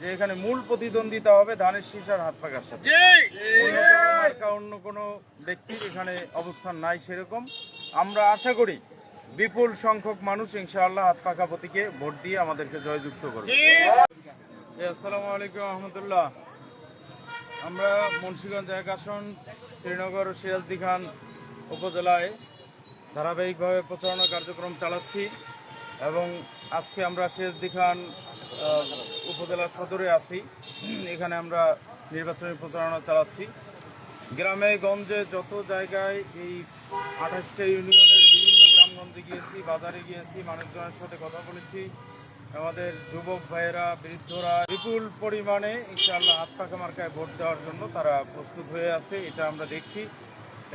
যে এখানে মূল প্রতিদ্বন্দ্বিতা হবে ধানের শীষ আর হাত পাকার সাথে। অন্য কোনো ব্যক্তির এখানে অবস্থান নাই সেরকম। আমরা আশা করি বিপুল সংখ্যক মানুষ ইনশাআল্লাহ হাত পাকা প্রতীকে ভোট দিয়ে আমাদেরকে জয়যুক্ত করবে। আসসালামু আলাইকুম রহমতুল্লাহ। আমরা মুন্সিগঞ্জ 1 আসন শ্রীনগর ও সিরাজদি খান উপজেলায় ধারাবাহিকভাবে প্রচারণা কার্যক্রম চালাচ্ছি এবং আজকে আমরা সিরাজদি খান উপজেলার সদরে আছি। এখানে আমরা নির্বাচনী প্রচারণা চালাচ্ছি। গ্রামে গঞ্জে যত জায়গায় এই 28টা ইউনিয়নের বিভিন্ন গ্রামগঞ্জে গিয়েছি, বাজারে গিয়েছি, মানুষজনের সাথে কথা বলেছি। আমাদের যুবক ভাইয়েরা, বৃদ্ধরা বিপুল পরিমাণে ইনশাআল্লাহ হাত পাকা মার্কায় ভোট দেওয়ার জন্য তারা প্রস্তুত হয়ে আছে, এটা আমরা দেখছি।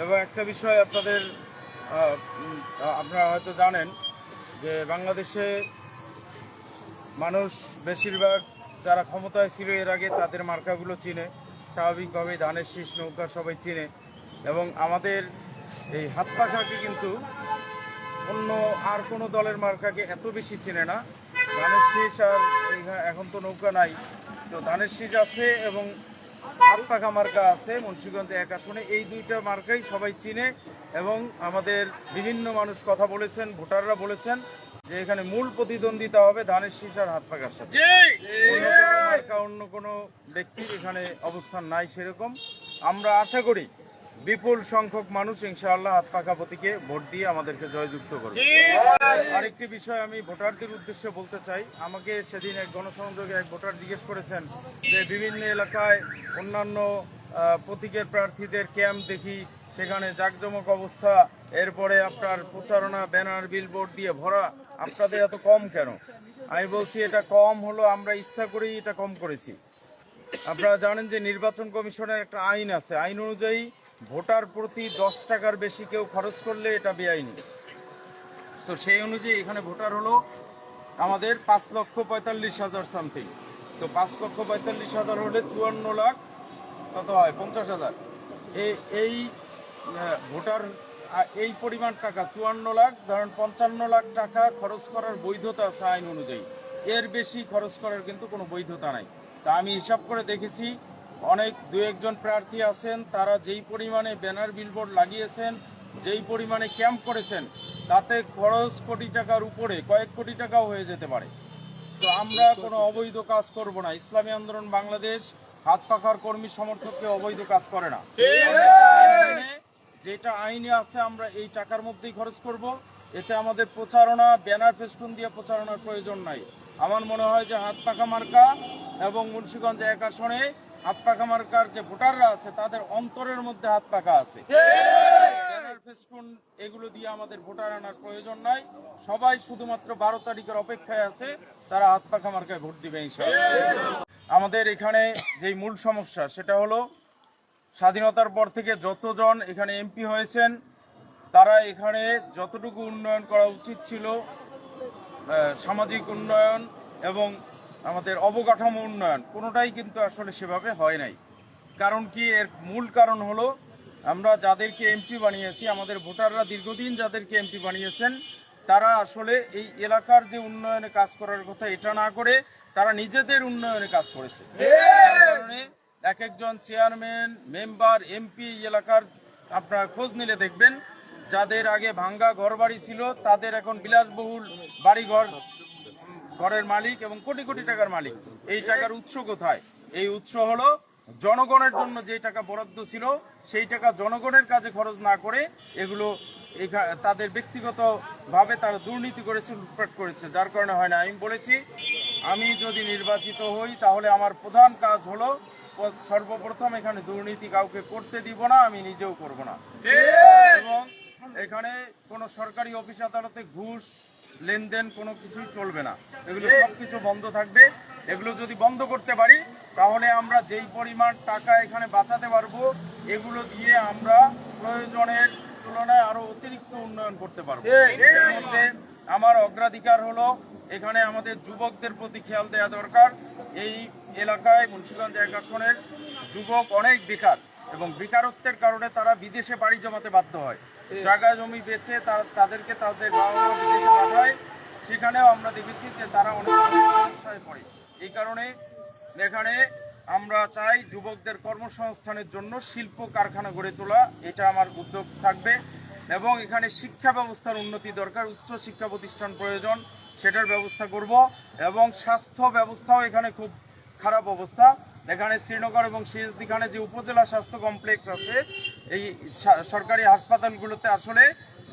এবং একটা বিষয় আপনারা হয়তো জানেন যে বাংলাদেশে মানুষ বেশিরভাগ যারা ক্ষমতায় ছিল এর আগে তাদের মার্কাগুলো চিনে, স্বাভাবিকভাবেই ধানের শীষ, নৌকা সবাই চিনে। এবং আমাদের এই হাত পাখাকে কিন্তু অন্য আর কোনো দলের মার্কাকে এত বেশি চেনে না। ধানের শীষ আর এখন তো নৌকা নাই, তো ধানের শীষ আছে এবং হাত পাখা মার্কা আছে মুন্সিগঞ্জ 1 আসনে। এই দুইটা মার্কাই সবাই চিনে এবং আমাদের বিভিন্ন মানুষ কথা বলেছেন, ভোটাররা বলেছেন যে এখানে মূল প্রতিদ্বন্দ্বিতা হবে ধানের শীষ আর হাত পাকার সাথে। অন্য কোনো ব্যক্তির এখানে অবস্থান নাই সেরকম। আমরা আশা করি বিপুল সংখ্যক মানুষ ইনশাআল্লাহ হাত পাকা প্রতীকে ভোট দিয়ে আমাদেরকে জয়যুক্ত করবে। আরেকটি বিষয় আমি ভোটারদের উদ্দেশ্যে বলতে চাই। আমাকে সেদিন এক গণসংযোগে এক ভোটার জিজ্ঞেস করেছেন যে বিভিন্ন এলাকায় অন্যান্য প্রতীকের প্রার্থীদের ক্যাম্প দেখি, সেখানে জাঁকজমক অবস্থা, এরপরে আপনার প্রচারণা ব্যানার বিলবোর্ড দিয়ে ভরা, আপনাদের এত কম কেন? আমি বলছি এটা কম হলো আমরা ইচ্ছা করেই এটা কম করেছি। আপনারা জানেন যে নির্বাচন কমিশনের একটা আইন আছে, আইন অনুযায়ী ভোটার প্রতি 10 টাকার বেশি কেউ খরচ করলে এটা বেআইনি। তো সেই অনুযায়ী এখানে ভোটার হলো আমাদের 5,45,000 সামথিং। তো 5,45,000 হলে 54 লাখ কত হয়, 50,000। এই ভোটার এই পরিমাণ টাকা 54 লাখ, ধরেন 55 লাখ টাকা খরচ করার বৈধতা আছে আইন অনুযায়ী। এর বেশি খরচ করার কিন্তু কোনো বৈধতা নাই। তা আমি হিসাব করে দেখেছি, অনেক 2-1 প্রার্থী আছেন, তারা যেই পরিমাণে ব্যানার বিলবোর্ড লাগিয়েছেন, যেই পরিমাণে ক্যাম্প করেছেন, তাতে খরচ কোটি টাকার উপরে, কয়েক কোটি টাকাও হয়ে যেতে পারে। তো আমরা কোনো অবৈধ কাজ করব না। ইসলামী আন্দোলন বাংলাদেশ হাত পাখার কর্মী সমর্থককে অবৈধ কাজ করে না। যেটা আইনে আছে আমরা এই টাকার মধ্যেই খরচ করব। এতে আমাদের প্রচারণা, ব্যানার ফেস্টুন দিয়ে প্রচারণার প্রয়োজন নাই। আমার মনে হয় যে হাত পাকা মার্কা এবং মুন্সিগঞ্জ 1 আসনে হাত পাকা মার্কার যে ভোটাররা আছে তাদের অন্তরের মধ্যে হাত পাকা আছে। ব্যানার ফেস্টুন এগুলো দিয়ে আমাদের ভোটার আনার প্রয়োজন নাই। সবাই শুধুমাত্র 12 তারিখের অপেক্ষায় আছে, তারা হাত পাকা মার্কায় ভোট দিবে ইনশাআল্লাহ। আমাদের এখানে যেই মূল সমস্যা সেটা হলো স্বাধীনতার পর থেকে যতজন এখানে এমপি হয়েছেন তারা এখানে যতটুকু উন্নয়ন করা উচিত ছিল, সামাজিক উন্নয়ন এবং আমাদের অবকাঠামো উন্নয়ন, কোনোটাই কিন্তু আসলে সেভাবে হয় নাই। কারণ কি? এর মূল কারণ হলো আমরা যাদেরকে এমপি বানিয়েছি, আমাদের ভোটাররা দীর্ঘদিন যাদেরকে এমপি বানিয়েছেন, তারা আসলে এই এলাকার যে উন্নয়নে কাজ করার কথা এটা না করে তারা নিজেদের উন্নয়নে কাজ করেছে। কারণে এক একজন চেয়ারম্যান, মেম্বার, এমপি এলাকার আপনার খোঁজ নিলে দেখবেন যাদের আগে ভাঙ্গা ঘরবাড়ি ছিল তাদের এখন বিলাসবহুল ঘরের মালিক এবং কোটি কোটি টাকার মালিক। এই টাকার উৎস কোথায়? এই উৎস হলো জনগণের জন্য যে টাকা বরাদ্দ ছিল সেই টাকা জনগণের কাজে খরচ না করে এগুলো তাদের ব্যক্তিগতভাবে তারা দুর্নীতি করেছে, লুটপাট করেছে, যার কারণে হয় না। আমি বলেছি আমি যদি নির্বাচিত হই তাহলে আমার প্রধান কাজ হলো সর্বপ্রথম এখানে দুর্নীতি কাউকে করতে দিব না, আমি নিজেও করব না। এবং এখানে কোনো সরকারি অফিস আদালতে ঘুষ লেনদেন কোনো কিছুই চলবে না, এগুলো সব কিছু বন্ধ থাকবে। এগুলো যদি বন্ধ করতে পারি তাহলে আমরা যেই পরিমাণ টাকা এখানে বাঁচাতে পারবো এগুলো দিয়ে আমরা প্রয়োজনের তুলনায় আরো অতিরিক্ত উন্নয়ন করতে পারবো। এর মধ্যে আমার অগ্রাধিকার হলো এখানে আমাদের যুবকদের প্রতি খেয়াল দেওয়া দরকার। এই এলাকায় মুন্সিগঞ্জ 1 আসনের যুবক অনেক বেকার এবং বেকারত্বের কারণে তারা বিদেশে পাড়ি জমাতে বাধ্য হয়। জায়গা জমি বেচে তাদেরকে তাদের বাবা মা বিদেশে পাঠায়, সেখানেও আমরা দেখেছি যে তারা অনেক সমস্যায় পড়ে। এই কারণে এখানে আমরা চাই যুবকদের কর্মসংস্থানের জন্য শিল্প কারখানা গড়ে তোলা, এটা আমার উদ্যোগ থাকবে। এবং এখানে শিক্ষা ব্যবস্থার উন্নতি দরকার, উচ্চ শিক্ষা প্রতিষ্ঠান প্রয়োজন, সেটার ব্যবস্থা করব। এবং স্বাস্থ্য ব্যবস্থাও এখানে খুব খারাপ অবস্থা। এখানে শ্রীনগর এবং সিএসডি খানে যে উপজেলা স্বাস্থ্য কমপ্লেক্স আছে, এই সরকারি হাসপাতালগুলোতে আসলে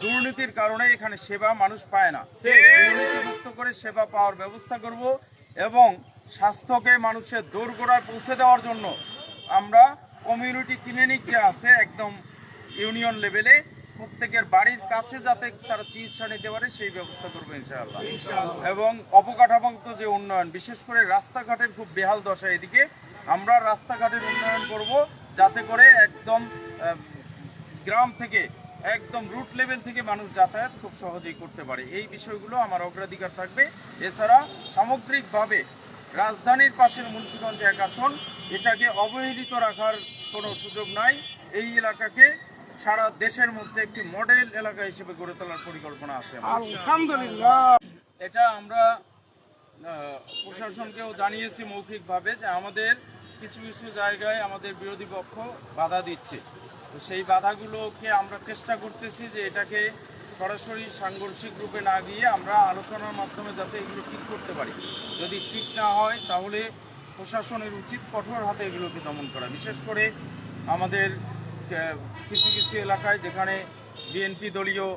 দুর্নীতির কারণে এখানে সেবা মানুষ পায় না। দুর্নীতিমুক্ত করে সেবা পাওয়ার ব্যবস্থা করব এবং স্বাস্থ্যকে মানুষের দোরগোড়ায় পৌঁছে দেওয়ার জন্য আমরা কমিউনিটি ক্লিনিক যে আছে একদম ইউনিয়ন লেভেলে প্রত্যেকের বাড়ির কাছে যাতে তারা চিকিৎসা নিতে পারে সেই ব্যবস্থা করবো ইনশাআল্লাহ। এবং অবকাঠামোগত যে উন্নয়ন, বিশেষ করে রাস্তাঘাটের খুব বেহাল দশা, এদিকে আমরা রাস্তাঘাটের উন্নয়ন করব যাতে করে একদম গ্রাম থেকে একদম রুট লেভেল থেকে মানুষ যাতায়াত খুব সহজেই করতে পারে। এই বিষয়গুলো আমার অগ্রাধিকার থাকবে। এছাড়া সামগ্রিকভাবে রাজধানীর পাশের মুন্সিগঞ্জ 1 আসন, এটাকে অবহেলিত রাখার কোনো সুযোগ নাই। এই এলাকাকে সারা দেশের মধ্যে একটি মডেল এলাকা হিসেবে গড়ে তোলার পরিকল্পনা আছে। আলহামদুলিল্লাহ। এটা আমরা প্রশাসনকেও জানিয়েছি মৌখিকভাবে যে আমাদের কিছু কিছু জায়গায় আমাদের বিরোধী পক্ষ বাধা দিচ্ছে। তো সেই বাধাগুলোকে আমরা চেষ্টা করতেছি যে এটাকে সরাসরি সাংঘর্ষিক রূপে না গিয়ে আমরা আলোচনার মাধ্যমে যাতে এগুলো ঠিক করতে পারি। যদি ঠিক না হয় তাহলে প্রশাসনের উচিত কঠোর হাতে এগুলোকে দমন করা। বিশেষ করে আমাদের কিছু কিছু এলাকায় যেখানে বিএনপি দলীয়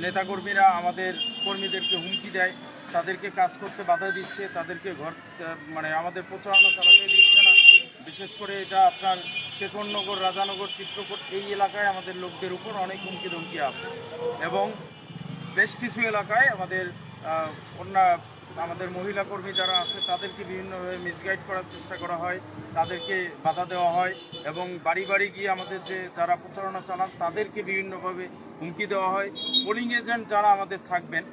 নেতাকর্মীরা আমাদের কর্মীদেরকে হুমকি দেয়, তাদেরকে কাজ করতে বাধা দিচ্ছে, তাদেরকে আমাদের প্রচারণা চালাতে দিচ্ছে না। বিশেষ করে এটা আপনার শেখরনগর, রাজানগর, চিত্রকূট এই এলাকায় আমাদের লোকদের উপর অনেক হুমকি ধমকি আছে। এবং বেশ কিছু এলাকায় আমাদের মহিলা কর্মী যারা আছে তাদেরকে বিভিন্নভাবে মিসগাইড করার চেষ্টা করা হয়, তাদেরকে বাধা দেওয়া হয় এবং বাড়ি বাড়ি গিয়ে আমাদের যারা প্রচারণা চালান তাদেরকে বিভিন্নভাবে হুমকি দেওয়া হয়। পোলিং এজেন্ট যারা আমাদের থাকবেন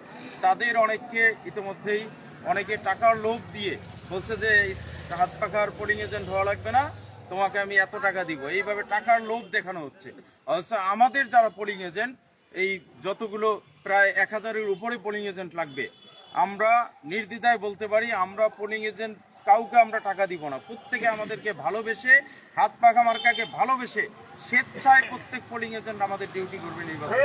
তাদের অনেককে ইতিমধ্যেই অনেকে টাকার লোভ দিয়ে বলছে যে হাত পাখার পোলিং এজেন্ট হওয়া লাগবে না, তোমাকে আমি এত টাকা দিব, এইভাবে টাকার লোভ দেখানো হচ্ছে। অথচ আমাদের যারা পোলিং এজেন্ট, এই যতগুলো প্রায় 1000-এর উপরে পোলিং এজেন্ট লাগবে, আমরা নির্দ্বিধায় বলতে পারি আমরা পোলিং এজেন্ট কাউকে আমরা টাকা দিব না। প্রত্যেকে আমাদেরকে ভালোবেসে, হাত পাখা মার্কাকে ভালোবেসে স্বেচ্ছায় প্রত্যেক পোলিং এজেন্ট আমাদের ডিউটি করবে নির্বাচন।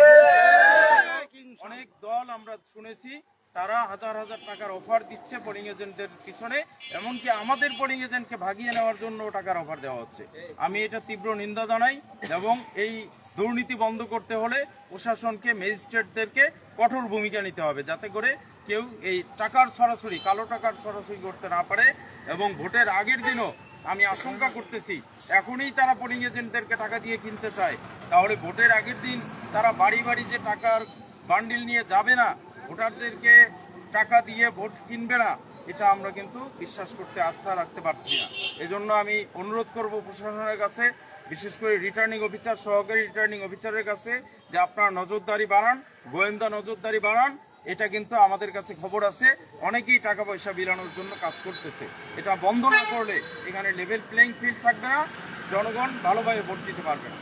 অনেক দল আমরা শুনেছি তারা হাজার হাজার টাকার অফার দিচ্ছে পোলিং এজেন্টদের পিছনে, এমনকি আমাদের পোলিং এজেন্টকে ভাগিয়ে নেওয়ার জন্য টাকার অফার দেওয়া হচ্ছে। আমি এটা তীব্র নিন্দা জানাই এবং এই দুর্নীতি বন্ধ করতে হলে প্রশাসনকে, ম্যাজিস্ট্রেটদেরকে কঠোর ভূমিকা নিতে হবে যাতে করে কেউ এই টাকার সরাসরি, কালো টাকার সরাসরি করতে না পারে। এবং ভোটের আগের দিনও আমি আশঙ্কা করতেছি এখনই তারা পোলিং এজেন্টদেরকে টাকা দিয়ে কিনতে চায়, তাহলে ভোটের আগের দিন তারা বাড়ি বাড়ি যে টাকার বান্ডিল নিয়ে যাবে না, ভোটারদেরকে টাকা দিয়ে ভোট কিনবে না, এটা আমরা কিন্তু বিশ্বাস করতে, আস্থা রাখতে পারছি না। এজন্য আমি অনুরোধ করব প্রশাসনের কাছে, বিশেষ করে রিটার্নিং অফিসার, সহকারী রিটার্নিং অফিসারের কাছে যে আপনারা নজরদারি বাড়ান, গোয়েন্দা নজরদারি বাড়ান। এটা কিন্তু আমাদের কাছে খবর আছে অনেকেই টাকা পয়সা বিলানোর জন্য কাজ করতেছে। এটা বন্ধ না করলে এখানে লেভেল প্লেইং ফিল্ড থাকবে না, জনগণ ভালোভাবে ভোট দিতে পারবে না।